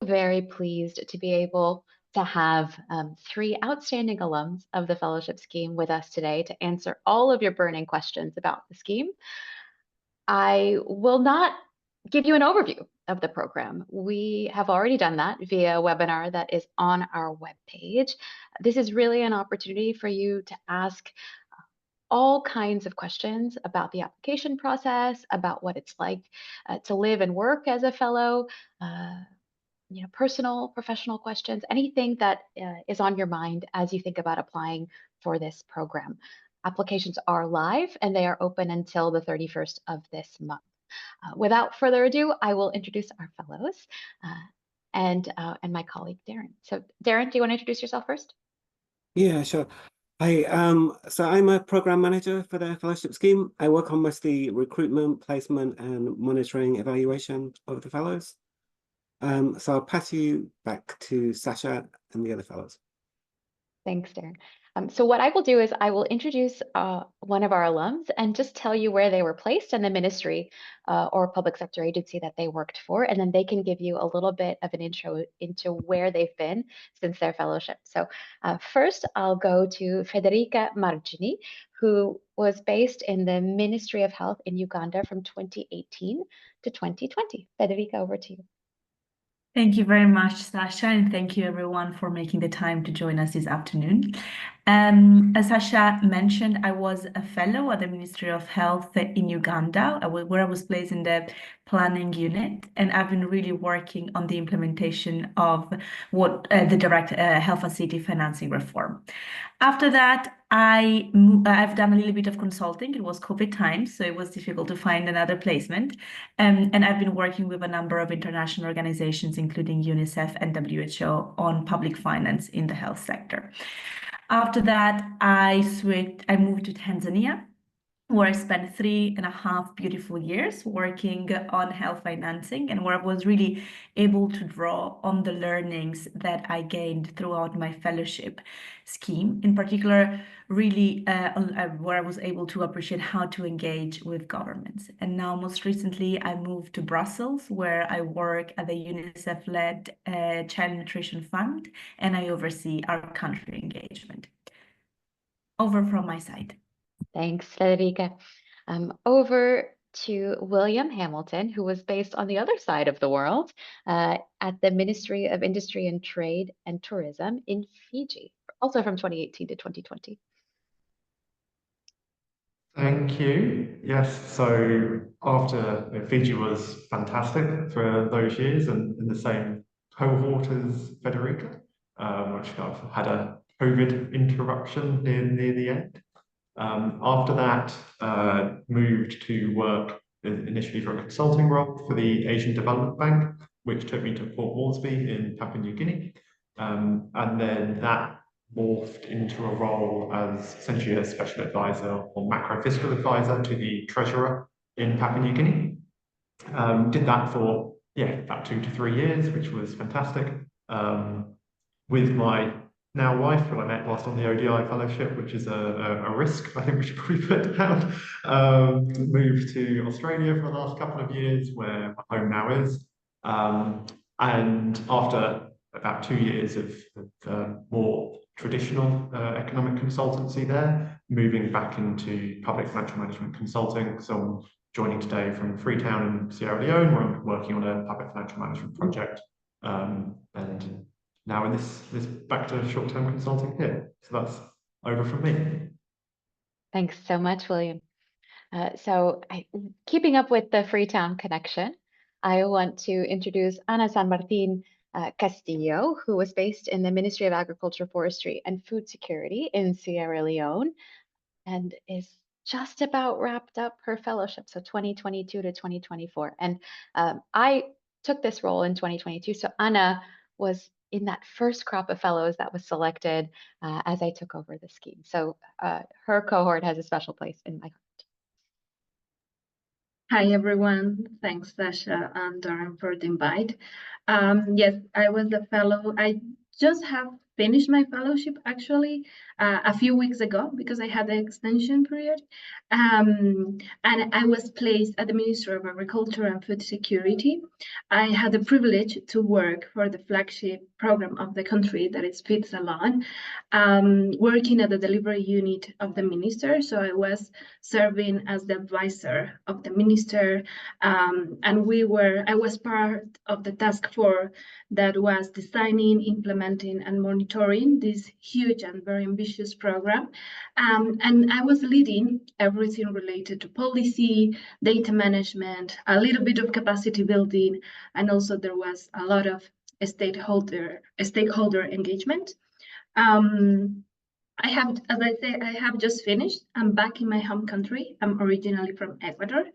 Very pleased to be able to have three outstanding alums of the fellowship scheme with us today to answer all of your burning questions about the scheme. I will not give you an overview of the program. We have already done that via a webinar that is on our webpage. This is really an opportunity for you to ask all kinds of questions about the application process, about what it's like to live and work as a fellow, personal, professional questions, anything that is on your mind as you think about applying for this program. Applications are live and they are open until the 31st of this month. Without further ado, I will introduce our fellows and my colleague, Darren. So Darren, do you want to introduce yourself first? Yeah, sure. So I'm a program manager for the fellowship scheme. I work on mostly recruitment, placement, and monitoring evaluation of the fellows. So I'll pass you back to Sasha and the other fellows. Thanks, Darren. So what I will do is I will introduce one of our alums and just tell you where they were placed in the ministry or public sector agency that they worked for, and then they can give you a little bit of an intro into where they've been since their fellowship. So first, I'll go to Federica Margini, who was based in the Ministry of Health in Uganda from 2018 to 2020. Federica, over to you. Thank you very much, Sasha, and thank you everyone for making the time to join us this afternoon. As Sasha mentioned, I was a fellow at the Ministry of Health in Uganda, where I was placed in the planning unit, and I've been really working on the implementation of what the direct health facility financing reform. After that, I've done a little bit of consulting. It was COVID time, so it was difficult to find another placement. And I've been working with a number of international organizations, including UNICEF and WHO, on public finance in the health sector. After that, I moved to Tanzania, where I spent 3.5 beautiful years working on health financing, and where I was really able to draw on the learnings that I gained throughout my fellowship scheme, in particular, really where I was able to appreciate how to engage with governments. And now, most recently, I moved to Brussels, where I work at the UNICEF-led Child Nutrition Fund, and I oversee our country engagement. Over from my side. Thanks, Federica. Over to William Hamilton, who was based on the other side of the world at the Ministry of Industry and Trade and Tourism in Fiji, also from 2018 to 2020. Thank you. Yes, so after Fiji was fantastic for those years and in the same cohort as Federica, which kind of had a COVID interruption near the end. After that, moved to work initially for a consulting role for the Asian Development Bank, which took me to Port Moresby in Papua New Guinea. And then that morphed into a role as essentially a special advisor or macro fiscal advisor to the treasurer in Papua New Guinea. Did that for about 2 to 3 years, which was fantastic. With my now wife, who I met whilst on the ODI Fellowship, which is a risk I think we should probably put down. Moved to Australia for the last couple of years, where my home now is. And after about 2 years of more traditional economic consultancy there, moving back into public financial management consulting. So I'm joining today from Freetown in Sierra Leone, where I'm working on a public financial management project. And now in this back to short-term consulting here. So that's over from me. Thanks so much, William. Keeping up with the Freetown connection, I want to introduce Ana San Martin Castillo, who was based in the Ministry of Agriculture, Forestry, and Food Security in Sierra Leone, and is just about wrapped up her fellowship, so 2022 to 2024. And I took this role in 2022, so Ana was in that first crop of fellows that was selected as I took over the scheme. So her cohort has a special place in my heart. Hi, everyone. Thanks, Sasha and Darren, for the invite. Yes, I was a fellow. I just have finished my fellowship actually a few weeks ago because I had the extension period. And I was placed at the Ministry of Agriculture and Food Security. I had the privilege to work for the flagship program of the country, that is Feed Salon, working at the delivery unit of the minister. So I was serving as the advisor of the minister, and I was part of the task force that was designing, implementing, and monitoring this huge and very ambitious program. And I was leading everything related to policy, data management, a little bit of capacity building, and also there was a lot of stakeholder engagement. I have, as I say, I have just finished. I'm back in my home country. I'm originally from Ecuador.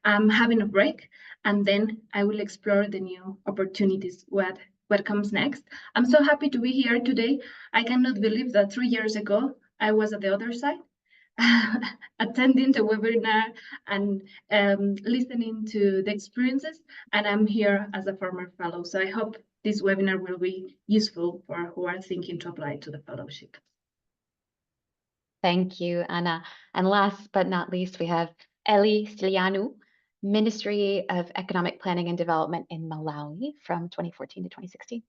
I'm having a break, and then I will explore the new opportunities, what comes next. I'm so happy to be here today. I cannot believe that 3 years ago, I was at the other side, attending the webinar and listening to the experiences, and I'm here as a former fellow. So I hope this webinar will be useful for who are thinking to apply to the fellowship. Thank you, Anna. And last but not least, we have Eli Stilianu, Ministry of Economic Planning and Development in Malawi from 2014 to 2016.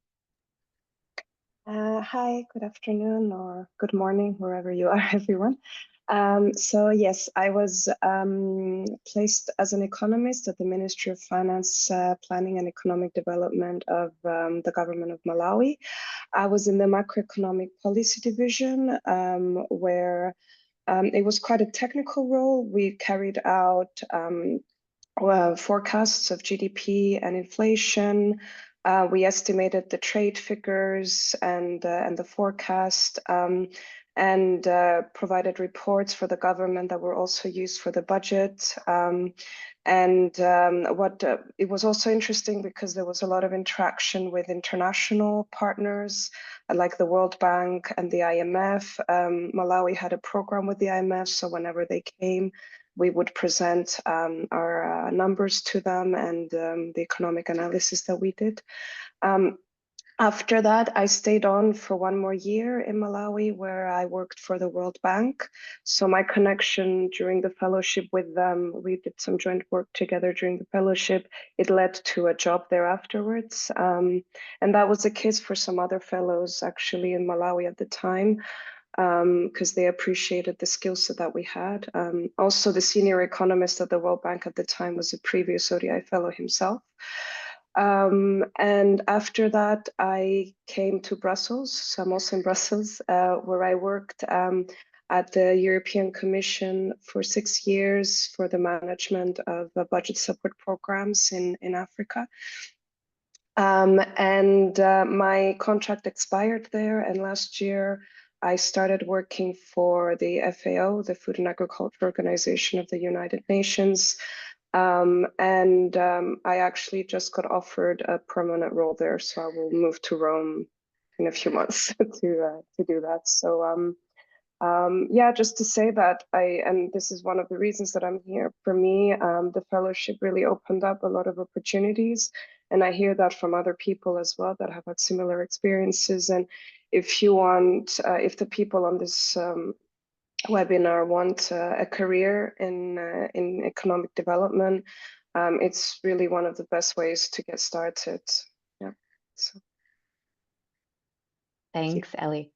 Hi, good afternoon or good morning, wherever you are, everyone. So yes, I was placed as an economist at the Ministry of Finance, Planning and Economic Development of the government of Malawi. I was in the macroeconomic policy division, where it was quite a technical role. We carried out forecasts of GDP and inflation. We estimated the trade figures and the forecast, and provided reports for the government that were also used for the budget. It was also interesting because there was a lot of interaction with international partners like the World Bank and the IMF. Malawi had a program with the IMF, so whenever they came, we would present our numbers to them and the economic analysis that we did. After that, I stayed on for 1 more year in Malawi, where I worked for the World Bank. So my connection during the fellowship with them, we did some joint work together during the fellowship. It led to a job there afterwards. And that was the case for some other fellows actually in Malawi at the time, because they appreciated the skill set that we had. Also, the senior economist at the World Bank at the time was a previous ODI fellow himself. And after that, I came to Brussels. So I'm also in Brussels, where I worked at the European Commission for 6 years for the management of budget support programs in Africa. My contract expired there, and last year I started working for the FAO, the Food and Agriculture Organization of the United Nations. I actually just got offered a permanent role there, so I will move to Rome in a few months to do that. So yeah, just to say that and this is one of the reasons that I'm here. For me, the fellowship really opened up a lot of opportunities, and I hear that from other people as well that have had similar experiences. And if you want, if the people on this webinar want a career in economic development, it's really one of the best ways to get started. Yeah. So. Thanks, Ellie.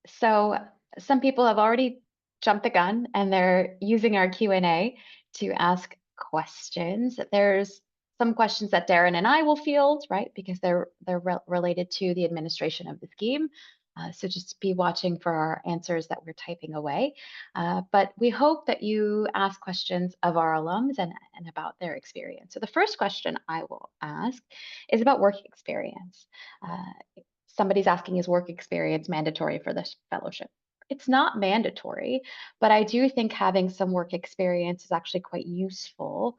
So some people have already jumped the gun and they're using our Q&A to ask questions. There's some questions that Darren and I will field, right? Because they're related to the administration of the scheme. So just be watching for our answers that we're typing away. But we hope that you ask questions of our alums and about their experience. So the first question I will ask is about work experience. Somebody's asking, is work experience mandatory for this fellowship? It's not mandatory, but I do think having some work experience is actually quite useful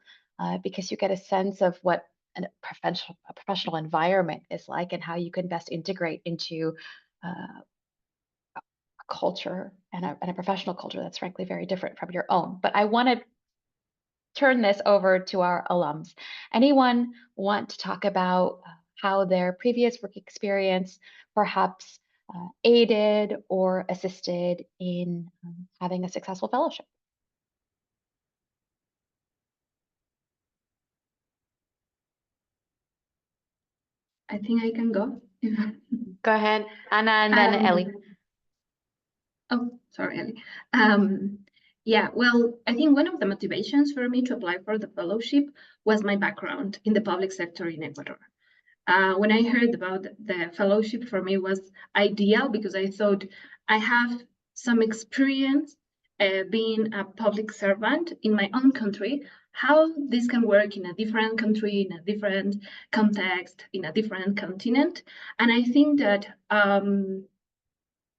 because you get a sense of what a professional environment is like and how you can best integrate into a culture and a professional culture that's frankly very different from your own. But I want to turn this over to our alums. Anyone want to talk about how their previous work experience perhaps aided or assisted in having a successful fellowship? I think I can go. Go ahead, Anna, and then Ellie. Oh, sorry, Ellie. Yeah, well, I think one of the motivations for me to apply for the fellowship was my background in the public sector in Ecuador. When I heard about the fellowship, for me was ideal because I thought I have some experience being a public servant in my own country, how this can work in a different country, in a different context, in a different continent. And I think that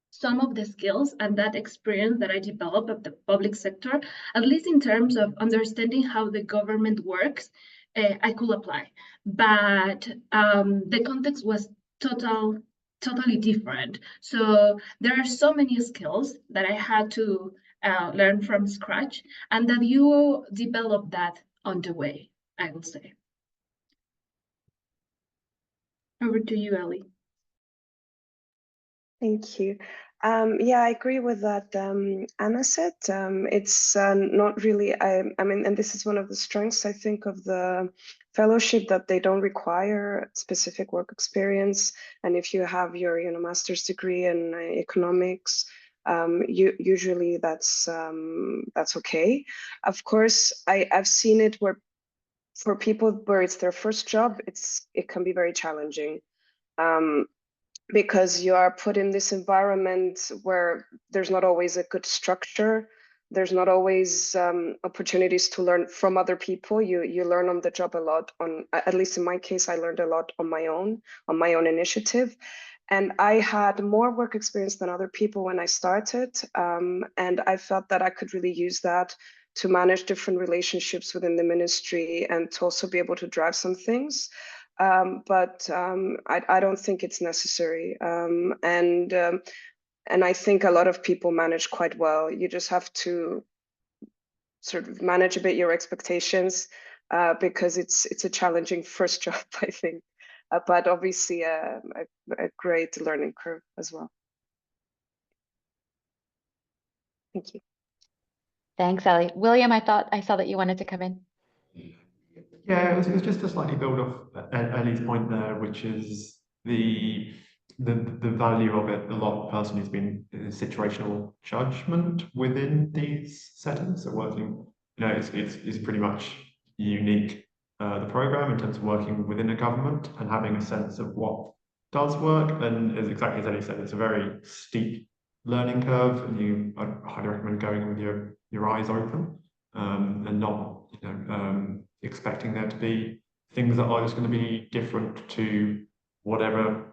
some of the skills and that experience that I developed of the public sector, at least in terms of understanding how the government works, I could apply. But the context was totally different. So there are so many skills that I had to learn from scratch, and that you develop that on the way, I would say. Over to you, Ellie. Thank you. Yeah, I agree with that. Anna said it's not really. I mean, and this is one of the strengths I think of the fellowship, that they don't require specific work experience. And if you have your master's degree in economics, usually that's okay. Of course, I've seen it where for people where it's their first job, it can be very challenging. Because you are put in this environment where there's not always a good structure. There's not always opportunities to learn from other people. You learn on the job a lot. At least in my case, I learned a lot on my own initiative. And I had more work experience than other people when I started. And I felt that I could really use that to manage different relationships within the ministry and to also be able to drive some things. But I don't think it's necessary. And I think a lot of people manage quite well. You just have to sort of manage a bit your expectations because it's a challenging first job, I think. But obviously a great learning curve as well. Thank you. Thanks, Ellie. William, I saw that you wanted to come in. Yeah, it was just to slightly build off Ellie's point there, which is the value of it. A lot of person who's been in situational judgment within these settings. So working, it's pretty much unique, the program in terms of working within a government and having a sense of what does work. And exactly as Ellie said, it's a very steep learning curve, and I'd highly recommend going with your eyes open, and not expecting there to be things that are just going to be different to whatever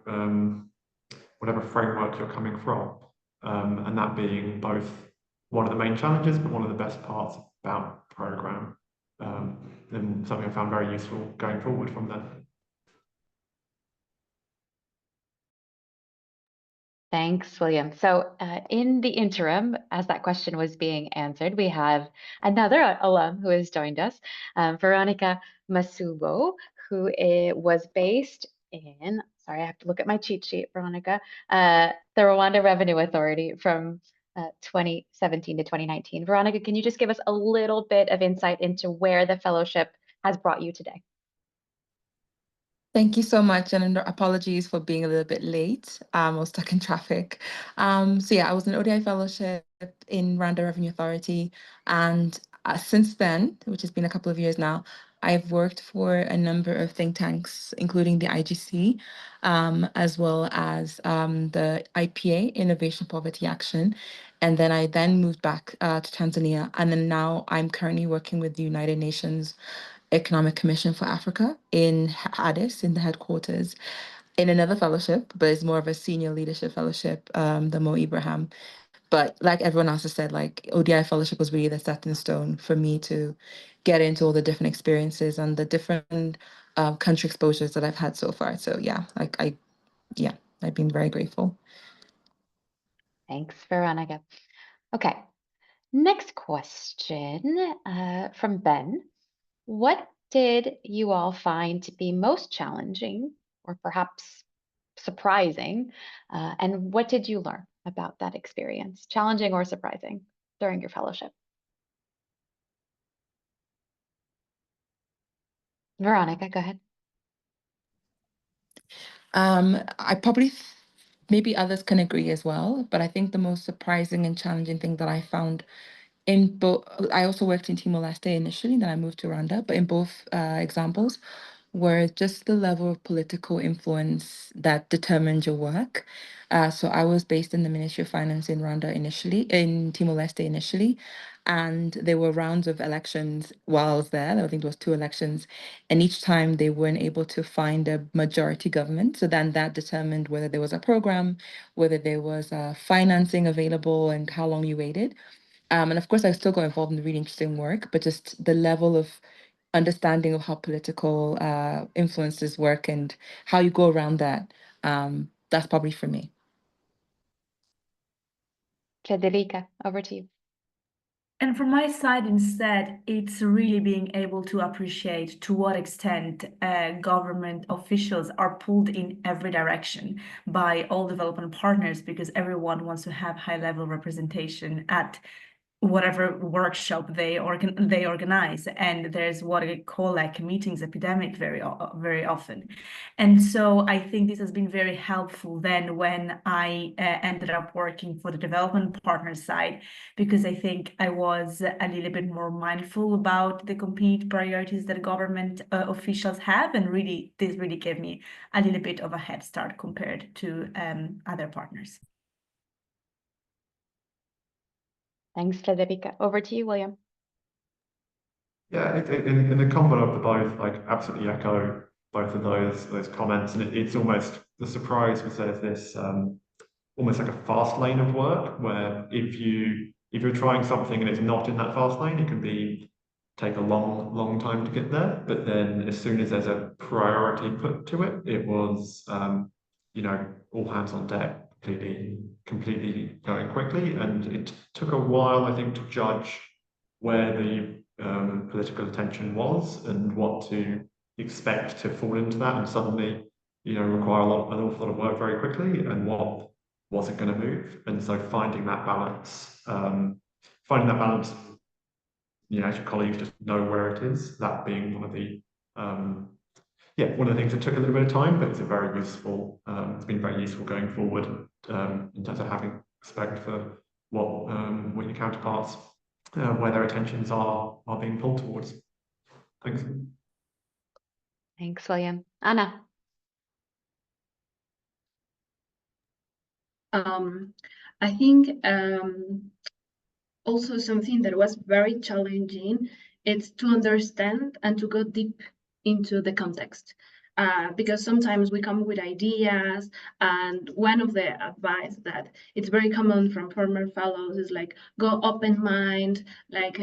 framework you're coming from, and that being both one of the main challenges, but one of the best parts about the program, and something I found very useful going forward from there. Thanks, William. So in the interim, as that question was being answered, we have another alum who has joined us, Veronica Masubo, who was based in, sorry, I have to look at my cheat sheet, Veronica, the Rwanda Revenue Authority from 2017 to 2019. Veronica, can you just give us a little bit of insight into where the fellowship has brought you today? Thank you so much, and apologies for being a little bit late. I was stuck in traffic. So yeah, I was an ODI Fellowship in Rwanda Revenue Authority, and since then, which has been a couple of years now, I've worked for a number of think tanks, including the IGC, as well as the IPA, Innovation Poverty Action. And then I moved back to Tanzania, and then now I'm currently working with the United Nations Economic Commission for Africa in Addis, in the headquarters, in another fellowship, but it's more of a senior leadership fellowship, the Mo Ibrahim. But like everyone else has said, like ODI Fellowship was really the stepping stone for me to get into all the different experiences and the different country exposures that I've had so far. So yeah, I've been very grateful. Thanks, Veronica. Okay, next question from Ben. What did you all find to be most challenging or perhaps surprising? And what did you learn about that experience, challenging or surprising, during your fellowship? Veronica, go ahead. I probably, maybe others can agree as well, but I think the most surprising and challenging thing that I found in both, I also worked in Timor-Leste initially, then I moved to Rwanda, but in both examples, were just the level of political influence that determined your work. So I was based in the Ministry of Finance in Rwanda initially, in Timor-Leste initially, and there were rounds of elections while I was there. I think there was 2 elections, and each time they weren't able to find a majority government. So then that determined whether there was a program, whether there was financing available, and how long you waited. And of course, I still got involved in the really interesting work, but just the level of understanding of how political influences work and how you go around that, that's probably for me. Federica, over to you. And from my side, instead, it's really being able to appreciate to what extent government officials are pulled in every direction by all development partners, because everyone wants to have high-level representation at whatever workshop they organize, and there's what I call like meetings epidemic very often. And so I think this has been very helpful then when I ended up working for the development partner side, because I think I was a little bit more mindful about the complete priorities that government officials have, and this really gave me a little bit of a head start compared to other partners. Thanks, Federica. Over to you, William. Yeah, in the combo of the both, like absolutely echo both of those comments, and it's almost the surprise was there's this almost like a fast lane of work where if you're trying something and it's not in that fast lane, it can take a long time to get there. But then as soon as there's a priority put to it, it was all hands on deck, completely going quickly, and it took a while, I think, to judge where the political attention was and what to expect to fall into that, and suddenly require an awful lot of work very quickly, and what wasn't going to move. And so finding that balance, as your colleagues just know where it is, that being one of the things that took a little bit of time, but it's been very useful going forward in terms of having respect for what your counterparts, where their attentions are being pulled towards. Thanks. Thanks, William. Anna. I think also something that was very challenging is to understand and to go deep into the context. Because sometimes we come with ideas, and one of the advice that it's very common from former fellows is like, go open mind, like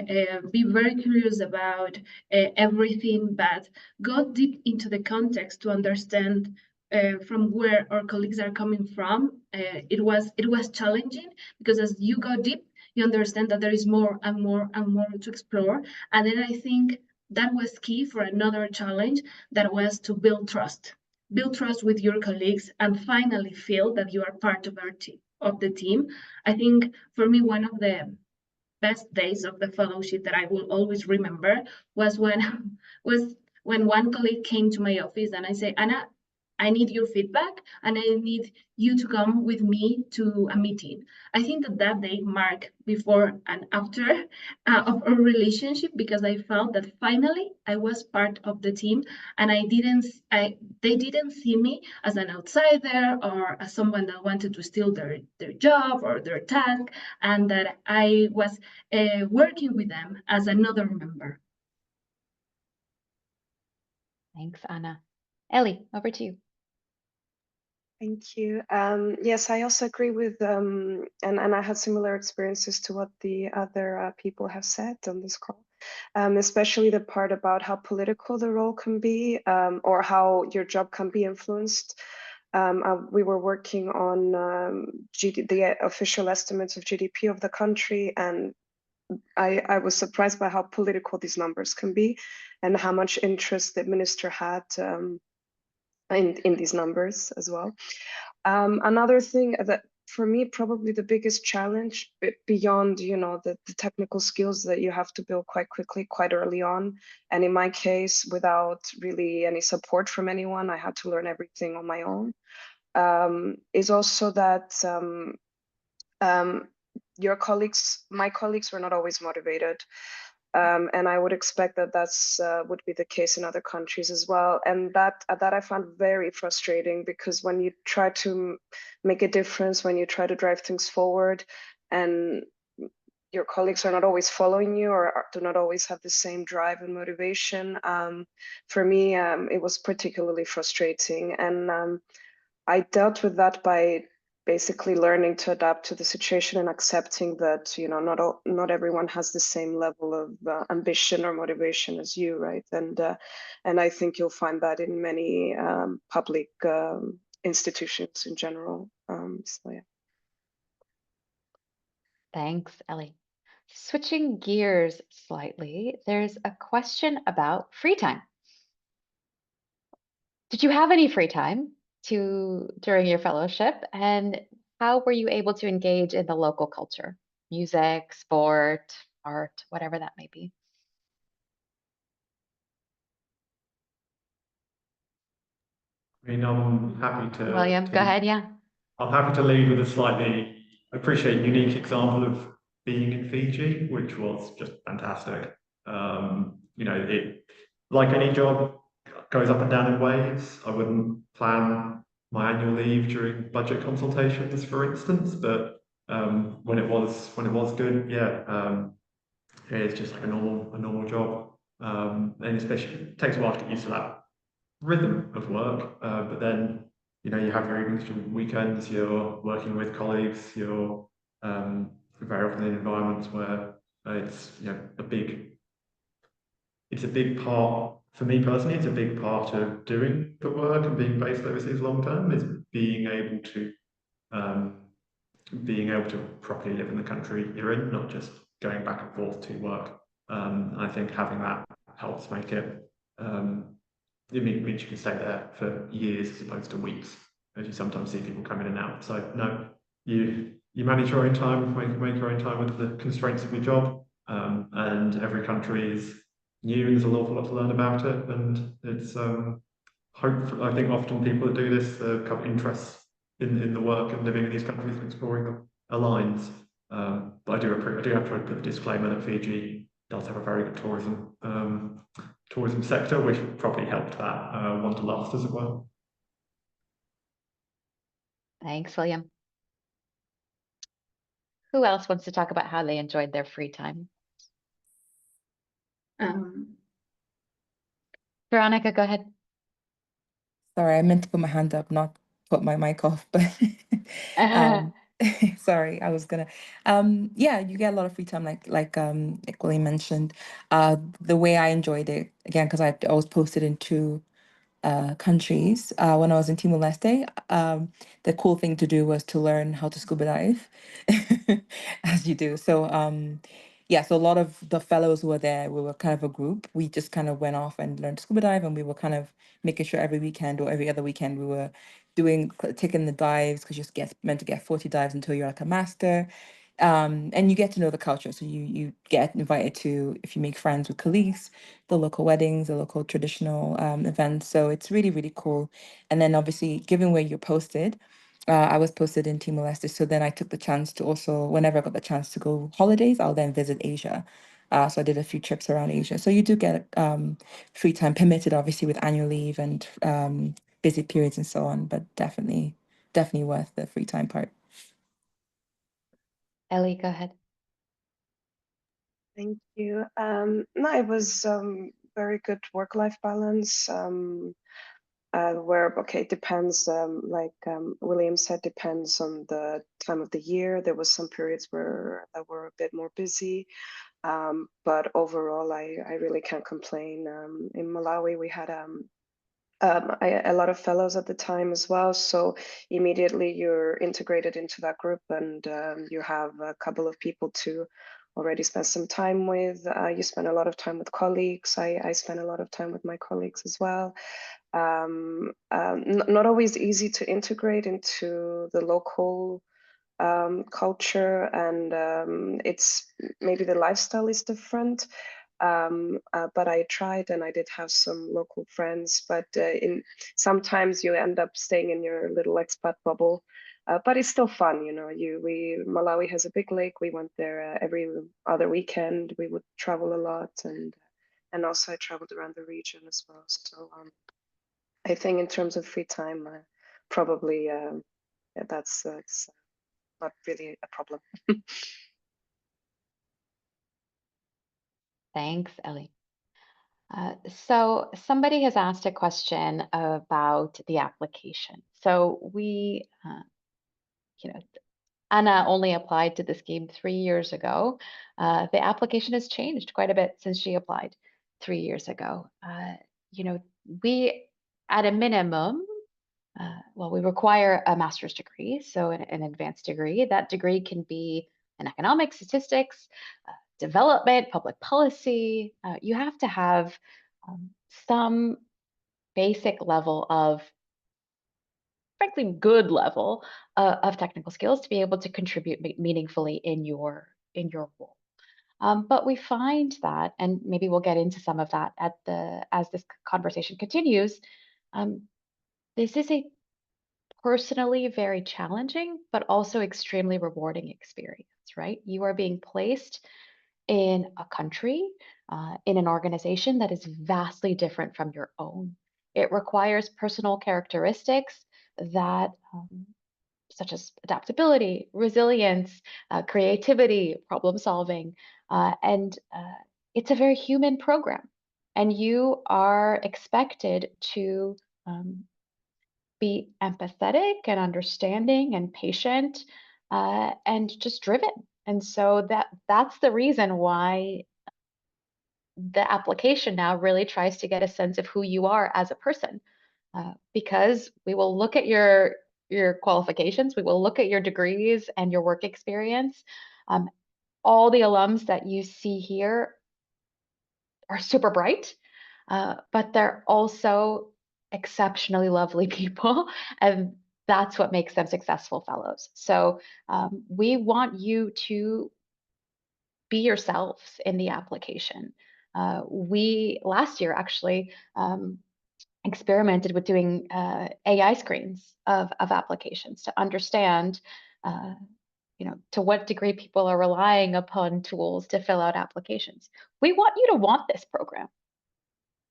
be very curious about everything, but go deep into the context to understand from where our colleagues are coming from. It was challenging, because as you go deep, you understand that there is more and more and more to explore. And then I think that was key for another challenge, that was to build trust with your colleagues, and finally feel that you are part of the team. I think for me, one of the best days of the fellowship that I will always remember was when one colleague came to my office and I say, Anna, I need your feedback, and I need you to come with me to a meeting. I think that day marked before and after of our relationship, because I felt that finally I was part of the team, and they didn't see me as an outsider or as someone that wanted to steal their job or their task, and that I was working with them as another member. Thanks, Anna. Ellie, over to you. Thank you. Yes, I also agree with, and I had similar experiences to what the other people have said on this call, especially the part about how political the role can be, or how your job can be influenced. We were working on the official estimates of GDP of the country, and I was surprised by how political these numbers can be, and how much interest the minister had in these numbers as well. Another thing that for me, probably the biggest challenge beyond, the technical skills that you have to build quite quickly, quite early on. And in my case, without really any support from anyone, I had to learn everything on my own. Is also that my colleagues were not always motivated. And I would expect that that's would be the case in other countries as well. And that I found very frustrating, because when you try to make a difference, when you try to drive things forward, and your colleagues are not always following you, or do not always have the same drive and motivation, for me, it was particularly frustrating. And I dealt with that by basically learning to adapt to the situation and accepting that, not everyone has the same level of ambition or motivation as you, right? And I think you'll find that in many public institutions in general. So yeah. Thanks, Ellie. Switching gears slightly, there's a question about free time. Did you have any free time during your fellowship, and how were you able to engage in the local culture, music, sport, art, whatever that may be? I mean, I'm happy to. William, go ahead. Yeah. I'm happy to lead with a slightly, I appreciate, unique example of being in Fiji, which was just fantastic. It, like any job, goes up and down in waves. I wouldn't plan my annual leave during budget consultations, for instance, but when it was good, yeah, it's just like a normal job, and especially it takes a while to get used to that rhythm of work, but then you have your evenings, your weekends, you're working with colleagues, you're very often in environments where it's a big part, for me personally, it's a big part of doing the work and being based overseas long term, is being able to properly live in the country you're in, not just going back and forth to work. I think having that helps make it. It means you can stay there for years as opposed to weeks, as you sometimes see people come in and out. So no, you manage your own time, make your own time with the constraints of your job, and every country is new and there's an awful lot to learn about it. And it's I think often people that do this kind of interests in the work and living in these countries and exploring them aligns. But I do have to put the disclaimer that Fiji does have a very good tourism sector, which probably helped that wanderlust, as it were. Thanks, William. Who else wants to talk about how they enjoyed their free time? Veronica, go ahead. Sorry, I meant to put my hand up, not put my mic off, but sorry, I was gonna. Yeah, you get a lot of free time, like William mentioned. The way I enjoyed it, again, because I was posted in two countries. When I was in Timor-Leste, the cool thing to do was to learn how to scuba dive, as you do. So yeah, so a lot of the fellows who were there, we were kind of a group. We just kind of went off and learned to scuba dive, and we were kind of making sure every weekend or every other weekend we were taking the dives, because you're meant to get 40 dives until you're like a master. And you get to know the culture. So you get invited to, if you make friends with colleagues, the local weddings, the local traditional events. So it's really, really cool. And then obviously, given where you're posted, I was posted in Timor-Leste. So then I took the chance to also, whenever I got the chance to go holidays, I'll then visit Asia. So I did a few trips around Asia. So you do get free time permitted, obviously, with annual leave and busy periods and so on, but definitely worth the free time part. Ellie, go ahead. Thank you. No, it was very good work-life balance. Where it depends. Like William said, depends on the time of the year. There was some periods where that were a bit more busy, but overall, I really can't complain. In Malawi, we had a lot of fellows at the time as well. So immediately you're integrated into that group, and you have a couple of people to already spend some time with. You spend a lot of time with colleagues. I spend a lot of time with my colleagues as well. not always easy to integrate into the local culture, and it's maybe the lifestyle is different. But I tried, and I did have some local friends, but sometimes you end up staying in your little expat bubble. But it's still fun, you know. Malawi has a big lake. We went there every other weekend. We would travel a lot, and also I traveled around the region as well. So I think in terms of free time, probably yeah, that's not really a problem. Thanks, Ellie. So somebody has asked a question about the application. So we, Anna only applied to the scheme 3 years ago. The application has changed quite a bit since she applied 3 years ago. We, at a minimum, we require a master's degree, so an advanced degree. That degree can be in economics, statistics, development, public policy. You have to have some basic level of, frankly, good level of technical skills to be able to contribute meaningfully in your role. But we find that, and maybe we'll get into some of that as this conversation continues. This is a personally very challenging, but also extremely rewarding experience, right? You are being placed in a country, in an organization that is vastly different from your own. It requires personal characteristics that, such as adaptability, resilience, creativity, problem solving, and it's a very human program. And you are expected to be empathetic and understanding and patient and just driven. And so that's the reason why the application now really tries to get a sense of who you are as a person, because we will look at your qualifications, we will look at your degrees and your work experience. All the alums that you see here are super bright, but they're also exceptionally lovely people, and that's what makes them successful fellows. So we want you to be yourselves in the application. We last year actually experimented with doing AI screens of applications to understand to what degree people are relying upon tools to fill out applications. We want you to want this program.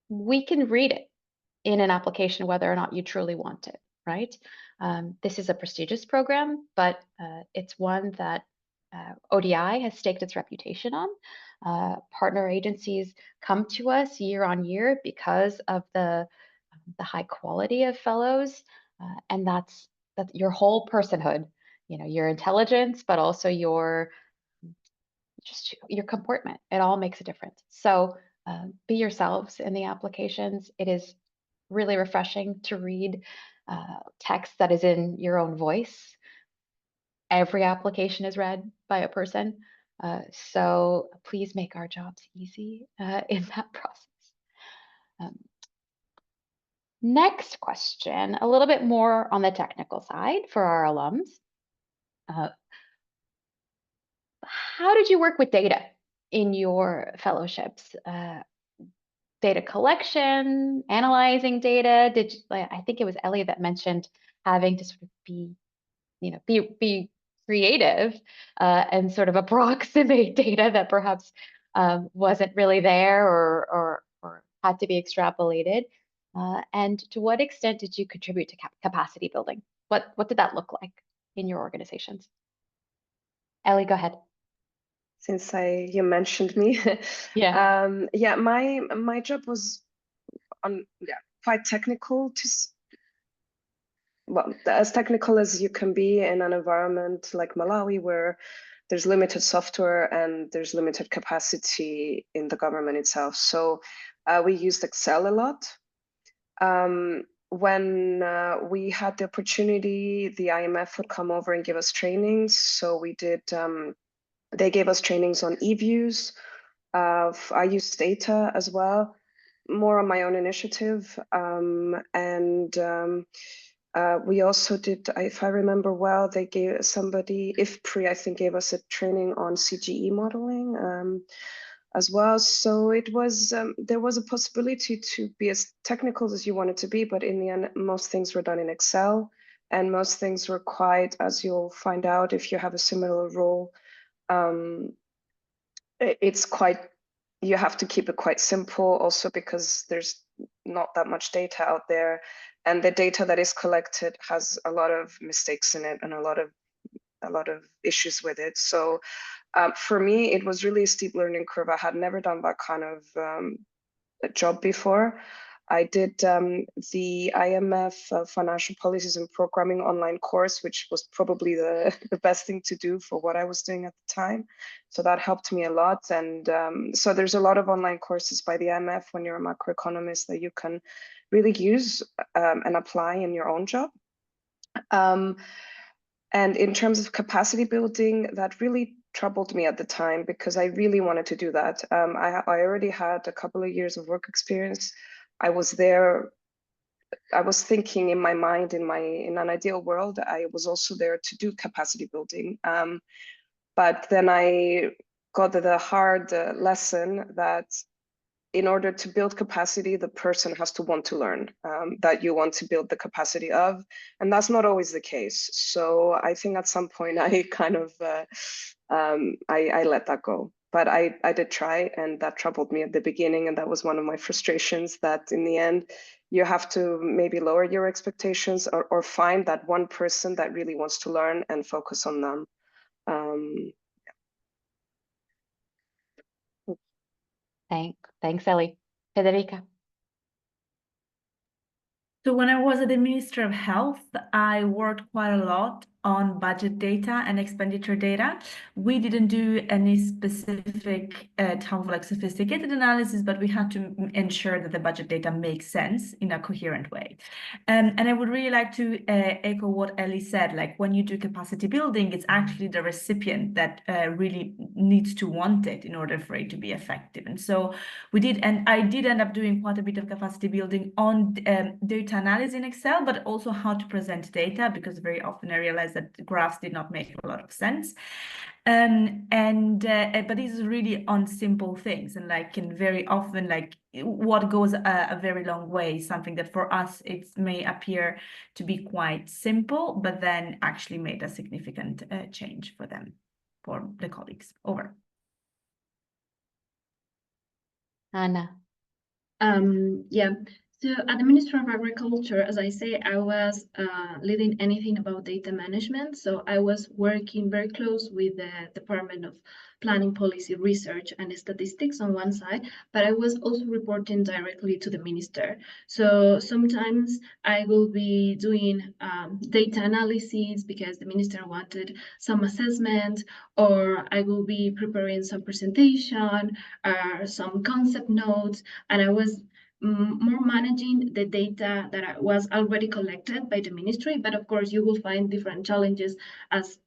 We can read it in an application whether or not you truly want it, right? This is a prestigious program, but it's one that ODI has staked its reputation on. Partner agencies come to us year on year because of the high quality of fellows, and that's your whole personhood, your intelligence, but also your comportment. It all makes a difference. So be yourselves in the applications. It is really refreshing to read text that is in your own voice. Every application is read by a person. So please make our jobs easy in that process. Next question, a little bit more on the technical side for our alums. How did you work with data in your fellowships? Data collection, analyzing data? I think it was Ellie that mentioned having to sort of be creative and sort of approximate data that perhaps wasn't really there or had to be extrapolated. And to what extent did you contribute to capacity building? What did that look like in your organizations? Ellie, go ahead. Since you mentioned me, yeah, my job was quite technical, as technical as you can be in an environment like Malawi, where there's limited software and there's limited capacity in the government itself. So we used Excel a lot. When we had the opportunity, the IMF would come over and give us trainings. So we did. They gave us trainings on e-views. I used data as well. more on my own initiative, we also did, if I remember well, they gave somebody, IFPRI, I think, gave us a training on CGE modeling as well. So it was, there was a possibility to be as technical as you wanted to be, but in the end, most things were done in Excel, and most things were quite, as you'll find out if you have a similar role, it's quite, you have to keep it quite simple also because there's not that much data out there, and the data that is collected has a lot of mistakes in it and a lot of issues with it. So for me, it was really a steep learning curve. I had never done that kind of a job before. I did the IMF Financial Policies and Programming online course, which was probably the best thing to do for what I was doing at the time. So that helped me a lot. And so there's a lot of online courses by the IMF when you're a macroeconomist that you can really use and apply in your own job. And in terms of capacity building, that really troubled me at the time because I really wanted to do that. I already had a couple of years of work experience. I was there. I was thinking in my mind, in an ideal world, I was also there to do capacity building. But then I got the hard lesson that in order to build capacity, the person has to want to learn that you want to build the capacity of, and that's not always the case. So I think at some point I kind of I let that go. But I did try, and that troubled me at the beginning, and that was one of my frustrations. That in the end, you have to maybe lower your expectations or find that one person that really wants to learn and focus on them. Thanks, Ellie. Federica. So when I was at the Ministry of Health, I worked quite a lot on budget data and expenditure data. We didn't do any specific type of like sophisticated analysis, but we had to ensure that the budget data makes sense in a coherent way. And I would really like to echo what Ellie said, like when you do capacity building, it's actually the recipient that really needs to want it in order for it to be effective. And so we did, and I did end up doing quite a bit of capacity building on data analysis in Excel, but also how to present data, because very often I realized that graphs did not make a lot of sense. But this is really on simple things, and like can very often like what goes a very long way, something that for us it may appear to be quite simple, but then actually made a significant change for them, for the colleagues. Over. Anna. Yeah. So at the Ministry of Agriculture, as I say, I was leading anything about data management. So I was working very close with the Department of Planning, Policy, Research and Statistics on one side, but I was also reporting directly to the minister. So sometimes I will be doing data analysis because the minister wanted some assessment, or I will be preparing some presentation, some concept notes, and I was more managing the data that was already collected by the ministry. But of course, you will find different challenges, as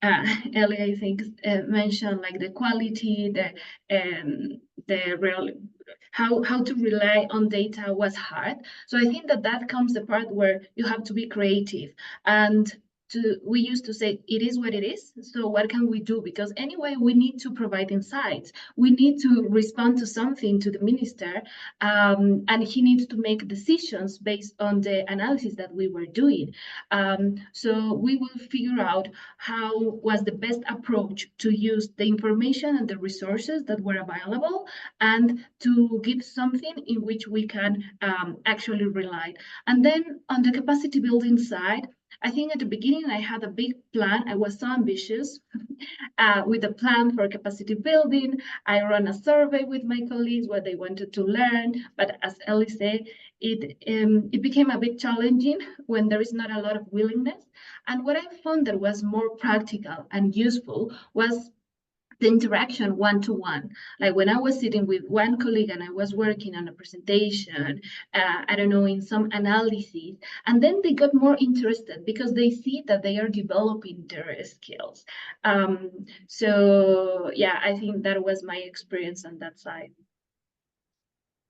Ellie, I think, mentioned, like the quality, the real, how to rely on data was hard. So I think that comes the part where you have to be creative, and we used to say it is what it is. So what can we do? Because anyway, we need to provide insights. We need to respond to something to the minister, and he needs to make decisions based on the analysis that we were doing. So we will figure out how was the best approach to use the information and the resources that were available, and to give something in which we can actually rely. And then on the capacity building side, I think at the beginning I had a big plan. I was so ambitious with a plan for capacity building. I ran a survey with my colleagues what they wanted to learn. But as Ellie said, it became a bit challenging when there is not a lot of willingness. And what I found that was more practical and useful was the interaction one-to-one. Like when I was sitting with one colleague and I was working on a presentation, I don't know, in some analysis, and then they got more interested because they see that they are developing their skills. So yeah, I think that was my experience on that side.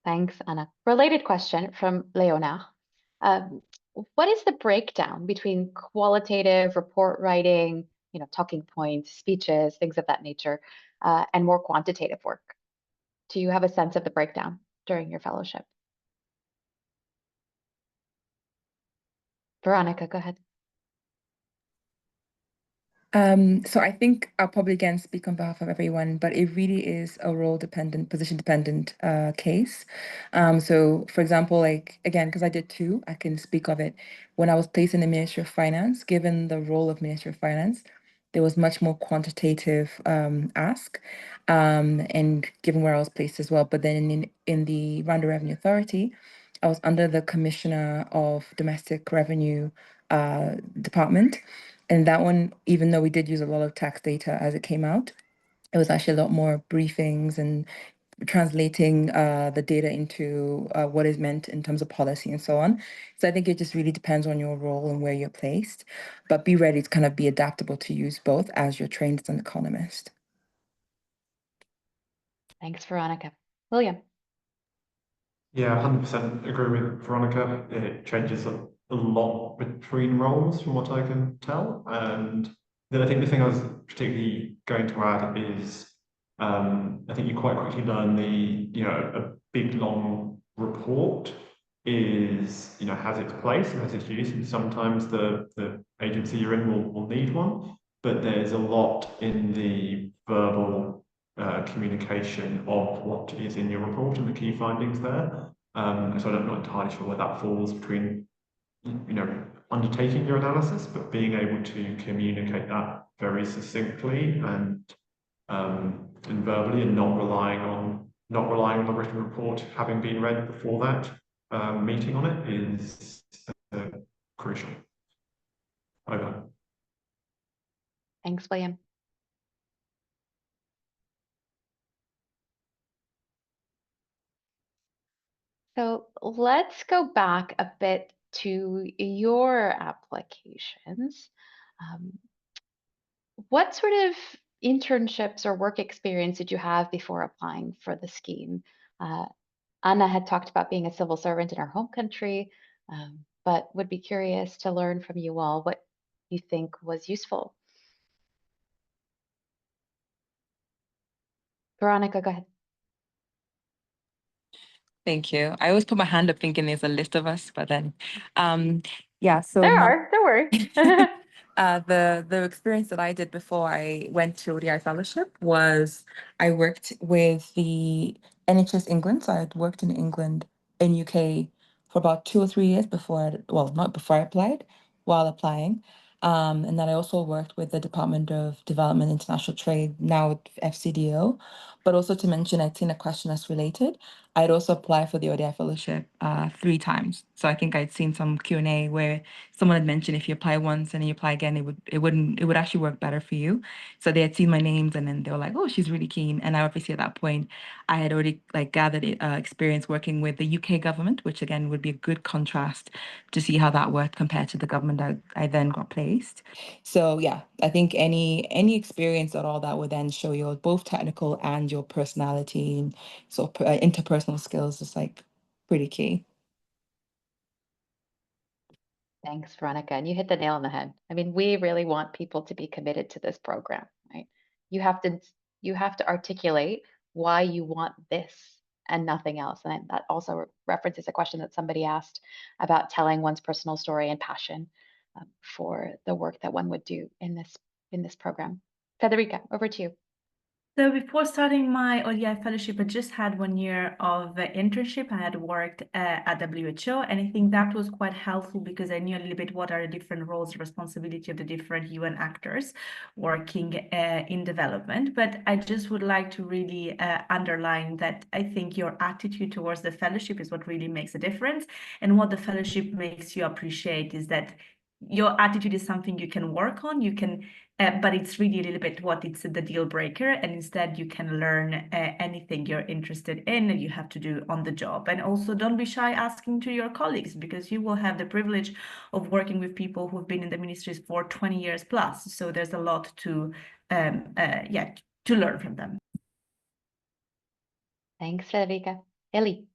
Thanks, Anna. Related question from Leonard. What is the breakdown between qualitative report writing, talking points, speeches, things of that nature, and more quantitative work? Do you have a sense of the breakdown during your fellowship? Veronica, go ahead. So I think I'll probably again speak on behalf of everyone, but it really is a role dependent, position dependent case. So for example, like again, because I did two, I can speak of it. When I was placed in the Ministry of Finance, given the role of Ministry of Finance, there was much more quantitative ask, and given where I was placed as well. But then in the Rwanda Revenue Authority, I was under the Commissioner of Domestic Revenue Department. And that one, even though we did use a lot of tax data as it came out, it was actually a lot more briefings and translating the data into what is meant in terms of policy and so on. So I think it just really depends on your role and where you're placed, but be ready to kind of be adaptable to use both as you're trained as an economist. Thanks, Veronica. William. Yeah, 100% agree with Veronica. It changes a lot between roles from what I can tell. And then I think the thing I was particularly going to add is I think you quite quickly learn a big long report has its place and has its use, and sometimes the agency you're in will need one, but there's a lot in the verbal communication of what is in your report and the key findings there. So I'm not entirely sure where that falls between, undertaking your analysis, but being able to communicate that very succinctly and verbally, and not relying on the written report having been read before that meeting on it is crucial. Over. Thanks, William. So let's go back a bit to your applications. What sort of internships or work experience did you have before applying for the scheme? Anna had talked about being a civil servant in her home country, but would be curious to learn from you all what you think was useful. Veronica, go ahead. Thank you. I always put my hand up thinking there's a list of us, but then, yeah, so Don't worry. the experience that I did before I went to ODI Fellowship was I worked with the NHS England. So I had worked in England, in UK for about 2 or 3 years before, not before I applied, while applying. And then I also worked with the Department of Development and International Trade, now FCDO. But also to mention, I'd seen a question that's related. I'd also applied for the ODI Fellowship 3 times. So I think I'd seen some Q&A where someone had mentioned if you apply once and then you apply again, it would actually work better for you. So they had seen my names and then they were like, oh, she's really keen. And I obviously at that point, I had already gathered experience working with the UK government, which again would be a good contrast to see how that worked compared to the government that I then got placed. So yeah, I think any experience at all that would then show your both technical and your personality and sort of interpersonal skills is like pretty key. Thanks, Veronica. And you hit the nail on the head. I mean, we really want people to be committed to this program, right? You have to articulate why you want this and nothing else. And that also references a question that somebody asked about telling one's personal story and passion for the work that one would do in this program. Federica, over to you. So before starting my ODI fellowship, I just had 1 year of internship. I had worked at WHO, and I think that was quite helpful because I knew a little bit what are the different roles and responsibility of the different UN actors working in development. But I just would like to really underline that I think your attitude towards the fellowship is what really makes a difference. And what the fellowship makes you appreciate is that your attitude is something you can work on, but it's really a little bit what it's the deal breaker, and instead you can learn anything you're interested in and you have to do on the job. And also don't be shy asking to your colleagues, because you will have the privilege of working with people who've been in the ministries for 20 years plus. So there's a lot to learn from them. Thanks, Federica. Ellie.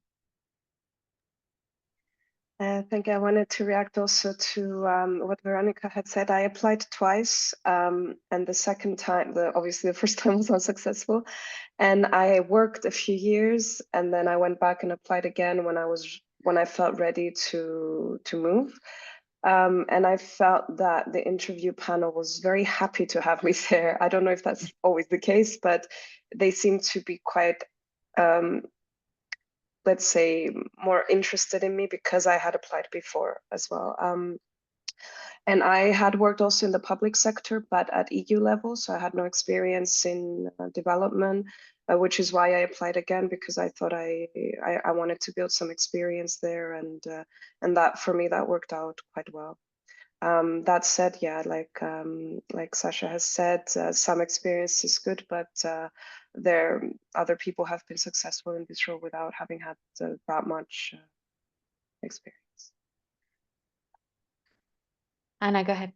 Thank you. I wanted to react also to what Veronica had said. I applied twice, and the second time, obviously the first time was unsuccessful. And I worked a few years, and then I went back and applied again when I felt ready to move. And I felt that the interview panel was very happy to have me there. I don't know if that's always the case, but they seem to be quite let's say, more interested in me because I had applied before as well. And I had worked also in the public sector, but at EU level, so I had no experience in development, which is why I applied again, because I thought I wanted to build some experience there, and that for me that worked out quite well. That said, yeah, like Sasha has said, some experience is good, but other people have been successful in this role without having had that much experience. Anna, go ahead.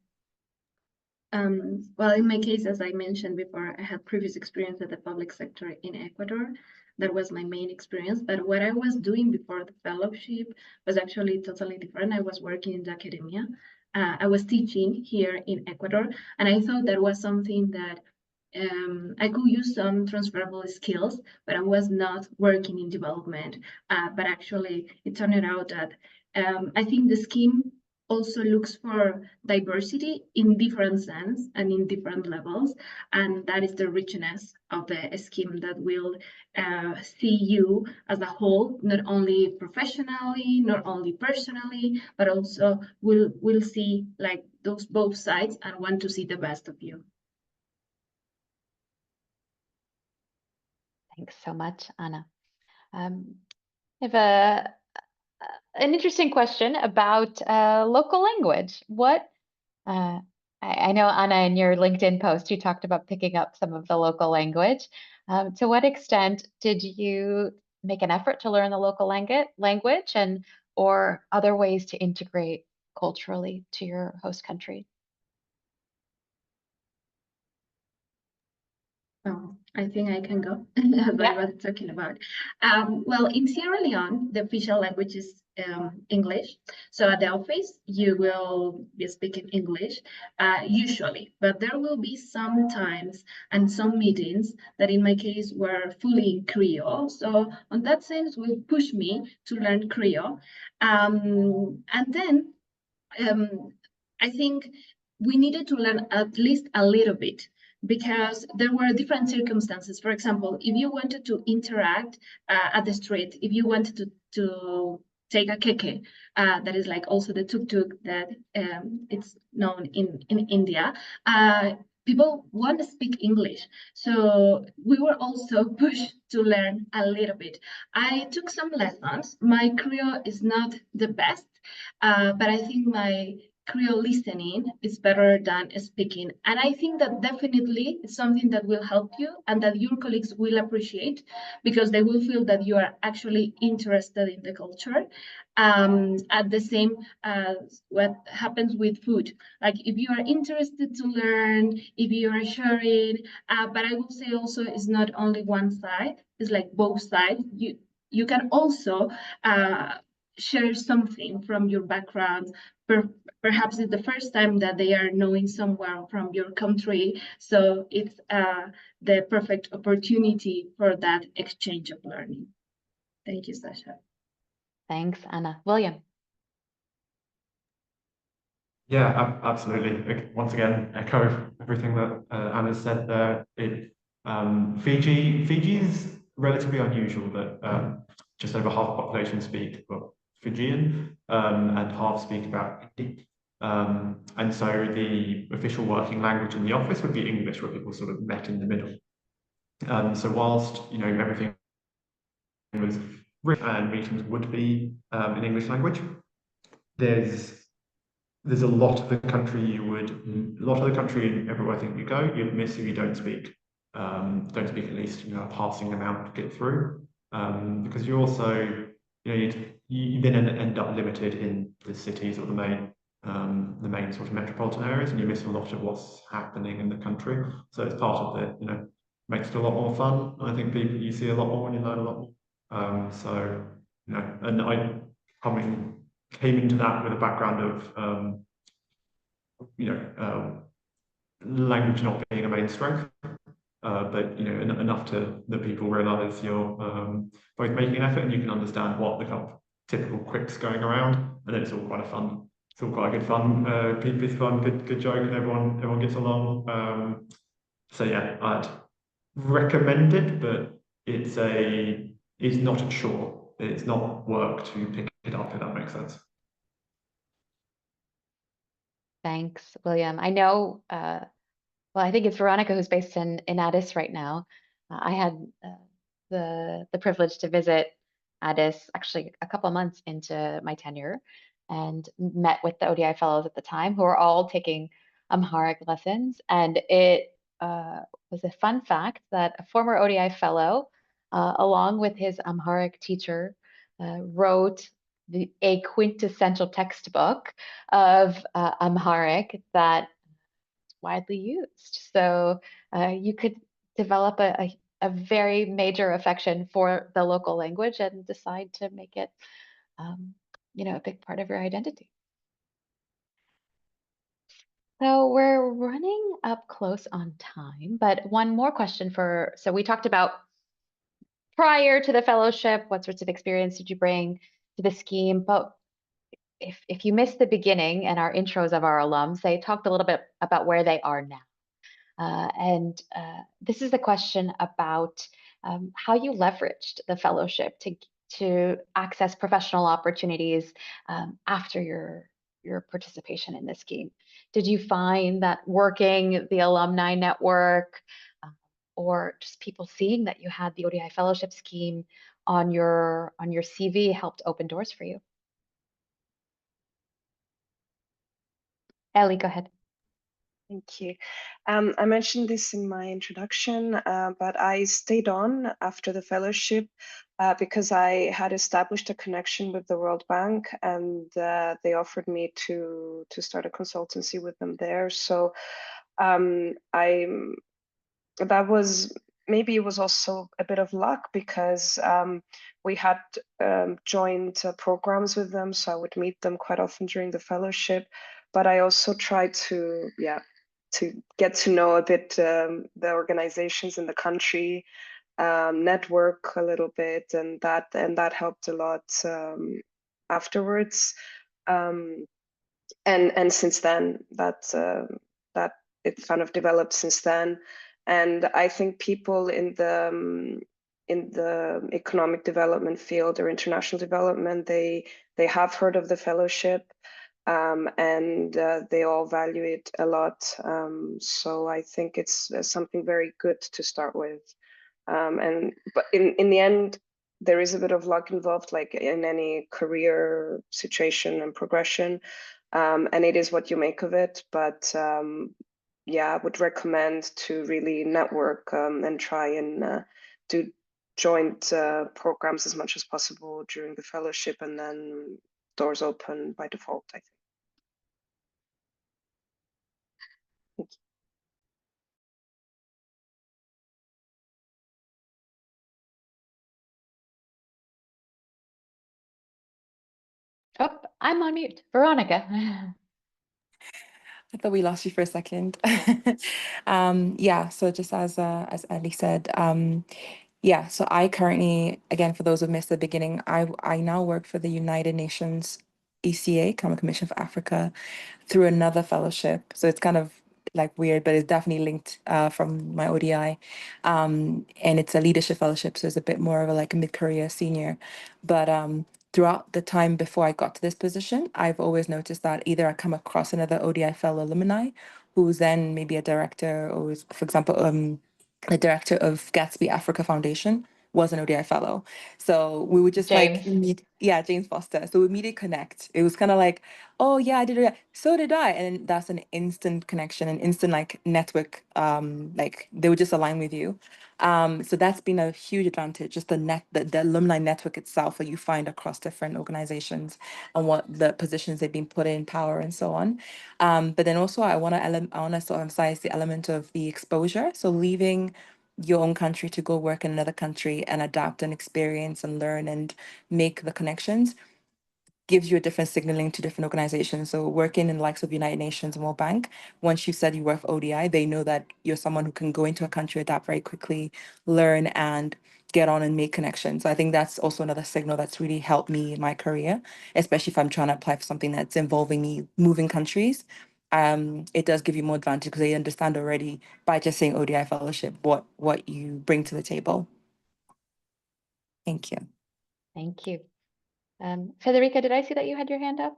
Well, in my case, as I mentioned before, I had previous experience at the public sector in Ecuador. That was my main experience. But what I was doing before the fellowship was actually totally different. I was working in the academia. I was teaching here in Ecuador, and I thought that was something that I could use some transferable skills, but I was not working in development. But actually, it turned out that I think the scheme also looks for diversity in different sense and in different levels, and that is the richness of the scheme that will see you as a whole, not only professionally, not only personally, but also will see like those both sides and want to see the best of you. Thanks so much, Anna. I have an interesting question about local language. What I know, Anna, in your LinkedIn post, you talked about picking up some of the local language. To what extent did you make an effort to learn the local language, and or other ways to integrate culturally to your host country? Oh, I think I can go, as I was talking about. Well, in Sierra Leone, the official language is English. So at the office, you will be speaking English, usually, but there will be some times and some meetings that in my case were fully Creole. So on that sense, will push me to learn Creole. And then I think we needed to learn at least a little bit, because there were different circumstances. For example, if you wanted to interact at the street, if you wanted to take a keke, that is like also the tuk-tuk that it's known in India, people want to speak English. So we were also pushed to learn a little bit. I took some lessons. My Creole is not the best, but I think my Creole listening is better than speaking. And I think that definitely is something that will help you and that your colleagues will appreciate, because they will feel that you are actually interested in the culture. At the same as what happens with food. Like if you are interested to learn, if you are sharing, but I would say also it's not only one side, it's like both sides. You can also share something from your background. Perhaps it's the first time that they are knowing someone from your country. So it's the perfect opportunity for that exchange of learning. Thank you, Sasha. Thanks, Anna. William. Yeah, absolutely. Once again, echo everything that Anna said there. Fiji is relatively unusual that just over half the population speak Fijian and half speak about Hindi. And so the official working language in the office would be English, where people sort of met in the middle. So whilst everything was written and meetings would be in English language, there's a lot of the country everywhere I think you go, you'd miss if you don't speak at least a passing amount to get through, because you also you then end up limited in the cities or the main sort of metropolitan areas, and you miss a lot of what's happening in the country. So it's part of the makes it a lot more fun. I think you see a lot more when you learn a lot more. So and I coming came into that with a background of language not being a main strength, but enough that people realise you're both making an effort and you can understand what the kind of typical quips going around, and then it's all quite a good fun, piece of fun, good joke, and everyone gets along. So yeah, I'd recommend it, but it's not a chore. It's not work to pick it up, if that makes sense. Thanks, William. I know, well, I think it's Veronica who's based in Addis right now. I had the privilege to visit Addis actually a couple months into my tenure and met with the ODI fellows at the time who were all taking Amharic lessons. And it was a fun fact that a former ODI fellow, along with his Amharic teacher, wrote a quintessential textbook of Amharic that is widely used. So you could develop a very major affection for the local language and decide to make it, a big part of your identity. So we're running up close on time, but one more question so we talked about prior to the fellowship, what sorts of experience did you bring to the scheme? But if you missed the beginning and our intros of our alums, they talked a little bit about where they are now. And this is the question about how you leveraged the fellowship to access professional opportunities after your participation in the scheme. Did you find that working the alumni network or just people seeing that you had the ODI Fellowship Scheme on your CV helped open doors for you? Ellie, go ahead. Thank you. I mentioned this in my introduction, but I stayed on after the fellowship because I had established a connection with the World Bank, and they offered me to start a consultancy with them there. So that was, maybe it was also a bit of luck because we had joined programs with them, so I would meet them quite often during the fellowship. But I also tried to get to know a bit the organizations in the country, network a little bit, and that helped a lot afterwards. And since then, that it kind of developed since then. And I think people in the economic development field or international development, they have heard of the fellowship, and they all value it a lot. So I think it's something very good to start with. But in the end, there is a bit of luck involved, like in any career situation and progression, and it is what you make of it. But yeah, I would recommend to really network and try and do joint programs as much as possible during the fellowship, and then doors open by default, I think. Thank you. Oh, I'm on mute. Veronica. I thought we lost you for a second. Yeah, so just as Ellie said, yeah, so I currently, again, for those who missed the beginning, I now work for the United Nations ECA, Economic Commission for Africa, through another fellowship. So it's kind of like weird, but it's definitely linked from my ODI. And it's a leadership fellowship, so it's a bit more of a like a mid-career senior. But throughout the time before I got to this position, I've always noticed that either I come across another ODI fellow alumni who's then maybe a director or is, for example, the director of Gatsby Africa Foundation was an ODI fellow. So we would just like James. meet, yeah, James Foster. So we immediately connect. It was kind of like, oh yeah, I did it. So did I. And that's an instant connection, an instant like network. Like they would just align with you. So that's been a huge advantage, just the alumni network itself that you find across different organizations and what the positions they've been put in, power and so on. But then also I want to sort of emphasize the element of the exposure. So leaving your own country to go work in another country and adapt and experience and learn and make the connections. gives you a different signaling to different organizations. So working in the likes of United Nations and World Bank, once you said you work for ODI, they know that you're someone who can go into a country, adapt very quickly, learn and get on and make connections. So I think that's also another signal that's really helped me in my career, especially if I'm trying to apply for something that's involving me moving countries. It does give you more advantage because they understand already by just saying ODI Fellowship what you bring to the table. Thank you. Thank you. Federica, did I see that you had your hand up?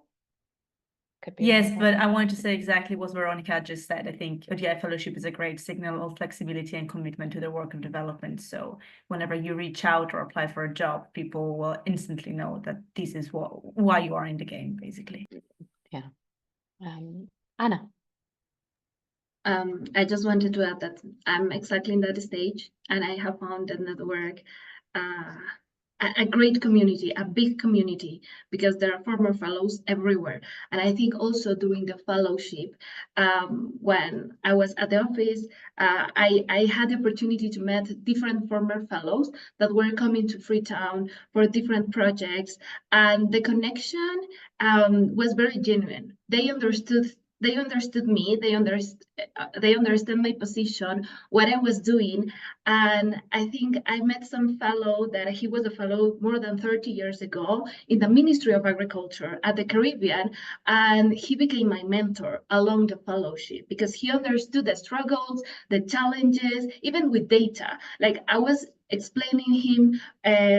Could be. Yes, but I wanted to say exactly what Veronica just said. I think ODI Fellowship is a great signal of flexibility and commitment to the work of development. So whenever you reach out or apply for a job, people will instantly know that this is why you are in the game, basically. Yeah. Anna. I just wanted to add that I'm exactly in that stage, and I have found a network, a great community, a big community, because there are former fellows everywhere. And I think also during the fellowship, when I was at the office, I had the opportunity to meet different former fellows that were coming to Freetown for different projects, and the connection was very genuine. They understood me, they understand my position, what I was doing. And I think I met some fellow that he was a fellow more than 30 years ago in the Ministry of Agriculture at the Caribbean. And he became my mentor along the fellowship because he understood the struggles, the challenges, even with data. Like I was explaining him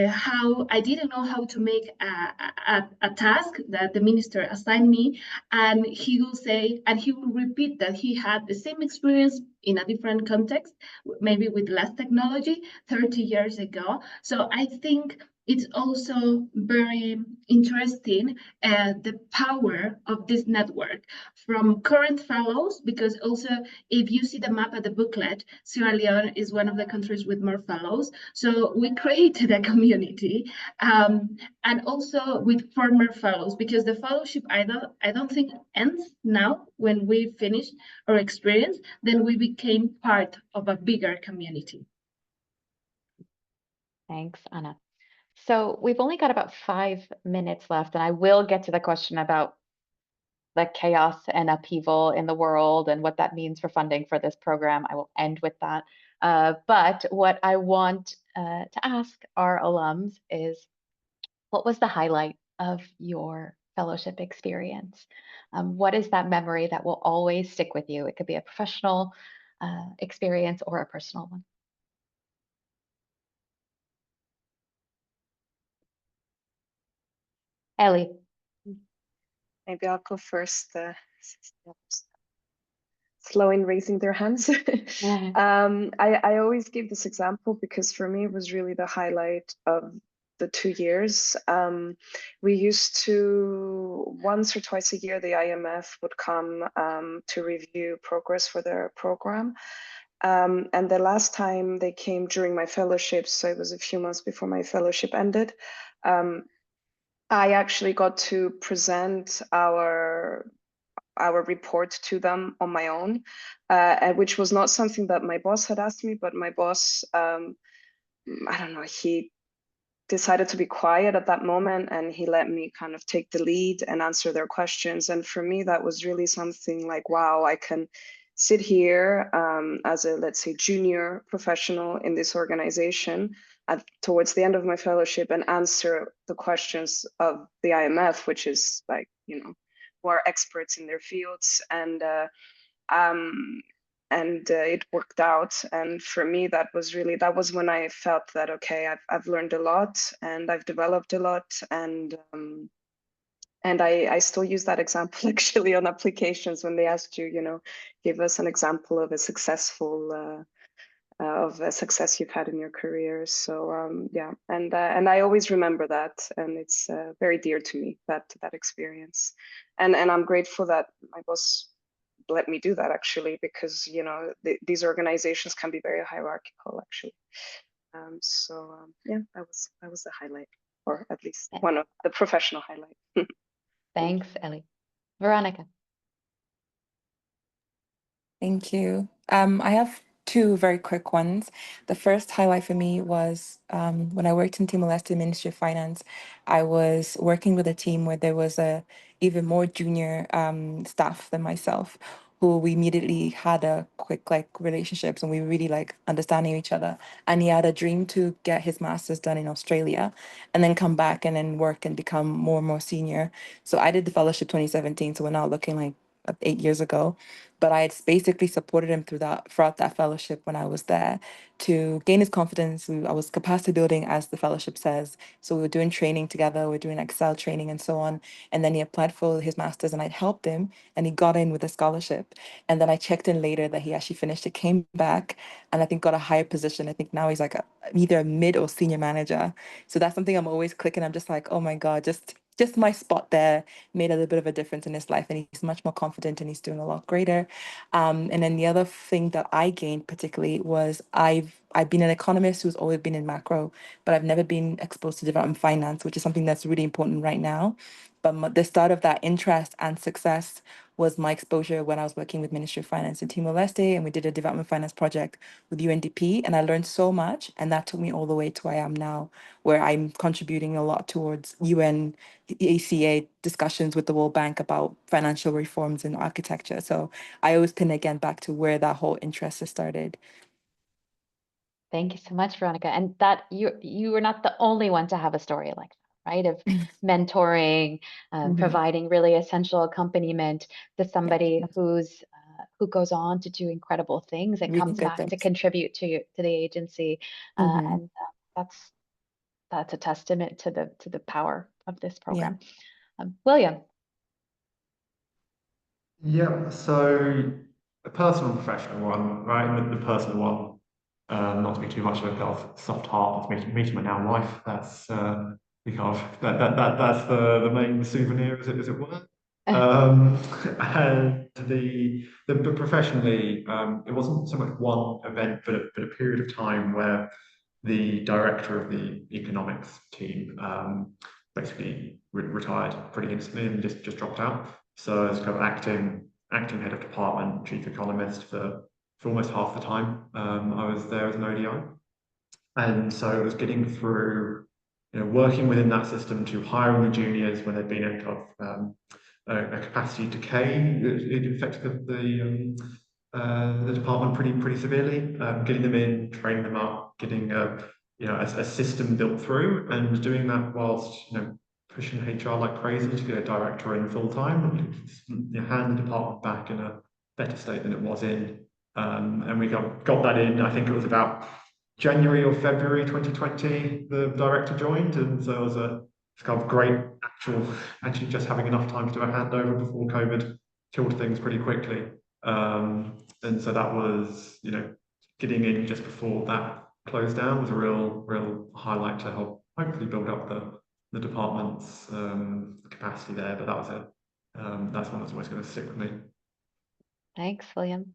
how I didn't know how to make a task that the minister assigned me, and he will say, and he will repeat that he had the same experience in a different context, maybe with less technology 30 years ago. So I think it's also very interesting the power of this network from current fellows, because also if you see the map at the booklet, Sierra Leone is one of the countries with more fellows. So we created a community, and also with former fellows, because the fellowship I don't think ends now when we finish our experience. Then we became part of a bigger community. Thanks, Anna. So we've only got about 5 minutes left, and I will get to the question about the chaos and upheaval in the world and what that means for funding for this program. I will end with that. But what I want to ask our alums is, what was the highlight of your fellowship experience? What is that memory that will always stick with you? It could be a professional experience or a personal one. Ellie. Maybe I'll go first. Slow in raising their hands. I always give this example because for me it was really the highlight of the 2 years. We used to, once or twice a year, the IMF would come to review progress for their program. And the last time they came during my fellowship, so it was a few months before my fellowship ended, I actually got to present our report to them on my own, which was not something that my boss had asked me, but my boss, I don't know, he decided to be quiet at that moment, and he let me kind of take the lead and answer their questions. And for me, that was really something like, wow, I can sit here as a, let's say, junior professional in this organization towards the end of my fellowship and answer the questions of the IMF, which is like, you know, who are experts in their fields. And it worked out. And for me, that was when I felt that, okay, I've learned a lot and I've developed a lot. And I still use that example actually on applications when they asked you, you know, give us an example of a successful of a success you've had in your career. So yeah, and I always remember that, and it's very dear to me, that experience. And I'm grateful that my boss let me do that actually, because you know these organizations can be very hierarchical actually. Yeah, that was the highlight, or at least one of the professional highlights. Thanks, Ellie. Veronica. Thank you. I have two very quick ones. The first highlight for me was when I worked in Timor-Leste Ministry of Finance. I was working with a team where there was a even more junior staff than myself, who we immediately had a quick relationships, and we really understanding each other. And he had a dream to get his master's done in Australia and then come back and then work and become more and more senior. So I did the fellowship 2017, so we're now looking like 8 years ago. But I had basically supported him throughout that fellowship when I was there to gain his confidence. I was capacity building, as the fellowship says. So we were doing training together, we were doing Excel training and so on. And then he applied for his master's and I'd helped him and he got in with a scholarship. And then I checked in later that he actually finished it, came back, and I think got a higher position. I think now he's like either a mid or senior manager. So that's something I'm always clicking. I'm just like, oh my God, just my spot there made a little bit of a difference in his life, and he's much more confident and he's doing a lot greater. And then the other thing that I gained particularly was I've been an economist who's always been in macro, but I've never been exposed to development finance, which is something that's really important right now. But the start of that interest and success was my exposure when I was working with Ministry of Finance in Timor-Leste, and we did a development finance project with UNDP, and I learned so much, and that took me all the way to where I am now, where I'm contributing a lot towards UN ACA discussions with the World Bank about financial reforms and architecture. So I always pin again back to where that whole interest has started. Thank you so much, Veronica. And that you were not the only one to have a story like that, right? Of mentoring, providing really essential accompaniment to somebody who goes on to do incredible things and Really comes good back to things. contribute to the agency. And that's a testament to the power of this program. William. Yeah, so a personal and professional one, right? The personal one, not to be too much of a kind of soft heart of meeting my now wife. That's that's the main souvenir, as it were. And but professionally, it wasn't so much one event, but a period of time where the director of the economics team basically retired pretty instantly and just dropped out. So I was kind of acting head of department, chief economist for almost half the time I was there as an ODI. And so it was getting through, working within that system to hiring the juniors when there'd been a kind of a capacity decay. It affected the department pretty severely. Getting them in, training them up, getting a system built through, and doing that whilst pushing HR like crazy to get a director in full time, and hand the department back in a better state than it was in. And we got that in. I think it was about January or February 2020. The director joined, and so it was a kind of great actually just having enough time to do a handover before COVID killed things pretty quickly. And so that was, getting in just before that closed down was a real highlight to help hopefully build up the department's capacity there. But that was that's one that's always going to stick with me. Thanks, William.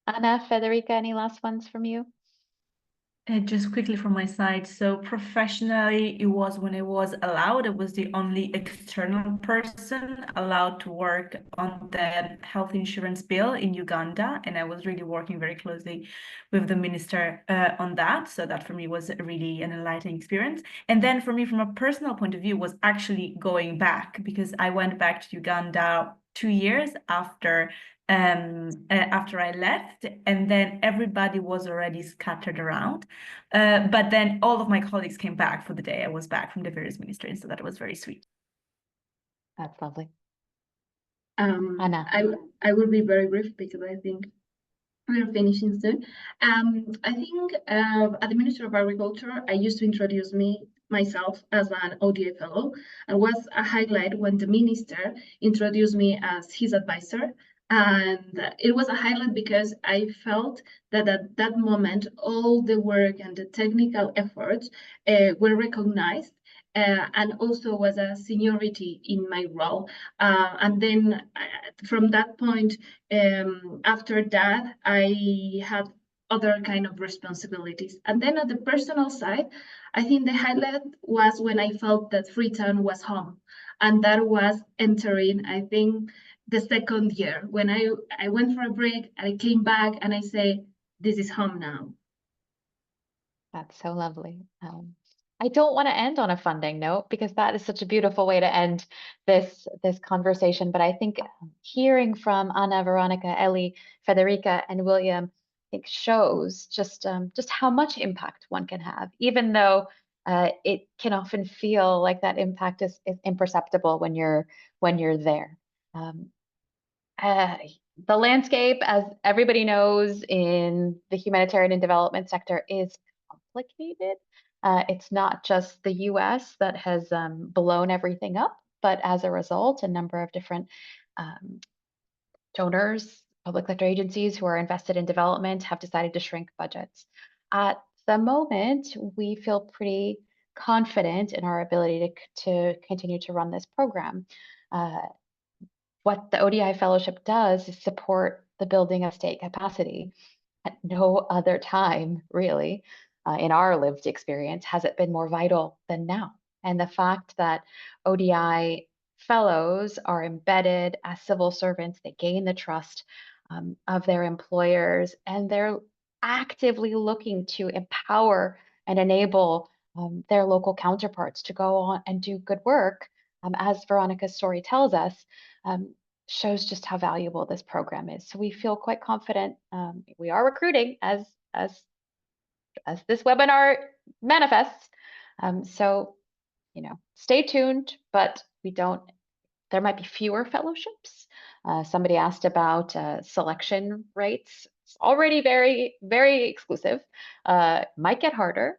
Anna, Federica, any last ones from you? Just quickly from my side. So professionally, it was when I was allowed, I was the only external person allowed to work on the health insurance bill in Uganda. And I was really working very closely with the minister on that. So that for me was really an enlightening experience. And then for me, from a personal point of view, was actually going back, because I went back to Uganda 2 years after I left, and then everybody was already scattered around. But then all of my colleagues came back for the day I was back from the various ministries, so that was very sweet. That's lovely. Anna. I will be very brief because I think we're finishing soon. I think at the Ministry of Agriculture, I used to introduce myself as an ODI fellow, and was a highlight when the minister introduced me as his advisor. And it was a highlight because I felt that at that moment, all the work and the technical efforts were recognized, and also was a seniority in my role. And then from that point, after that, I had other kind of responsibilities. And then at the personal side, I think the highlight was when I felt that Freetown was home. And that was entering, I think, the second year, when I went for a break, I came back and I say, this is home now. That's so lovely. I don't want to end on a funding note because that is such a beautiful way to end this conversation. But I think hearing from Anna, Veronica, Ellie, Federica, and William, I think shows just how much impact one can have, even though it can often feel like that impact is imperceptible when you're there. The landscape, as everybody knows, in the humanitarian and development sector is complicated. It's not just the US that has blown everything up, but as a result, a number of different donors, public sector agencies who are invested in development have decided to shrink budgets. At the moment, we feel pretty confident in our ability to continue to run this program. What the ODI Fellowship does is support the building of state capacity. At no other time, really, in our lived experience, has it been more vital than now. And the fact that ODI fellows are embedded as civil servants, they gain the trust of their employers, and they're actively looking to empower and enable their local counterparts to go on and do good work, as Veronica's story tells us, shows just how valuable this program is. So we feel quite confident. We are recruiting as this webinar manifests. So, stay tuned, but there might be fewer fellowships. Somebody asked about selection rates. It's already very, very exclusive. Might get harder,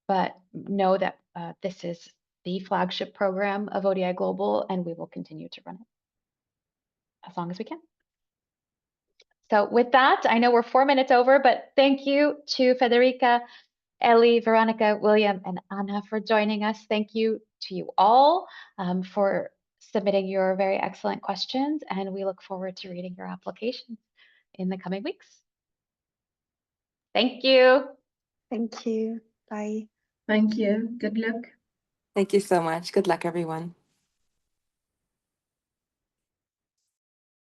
but know that this is the flagship program of ODI Global, and we will continue to run it as long as we can. So with that, I know we're 4 minutes over, but thank you to Federica, Ellie, Veronica, William, and Anna for joining us. Thank you to you all for submitting your very excellent questions, and we look forward to reading your applications in the coming weeks. Thank you. Thank you. Bye. Thank you. Good luck. Thank you so much. Good luck, everyone.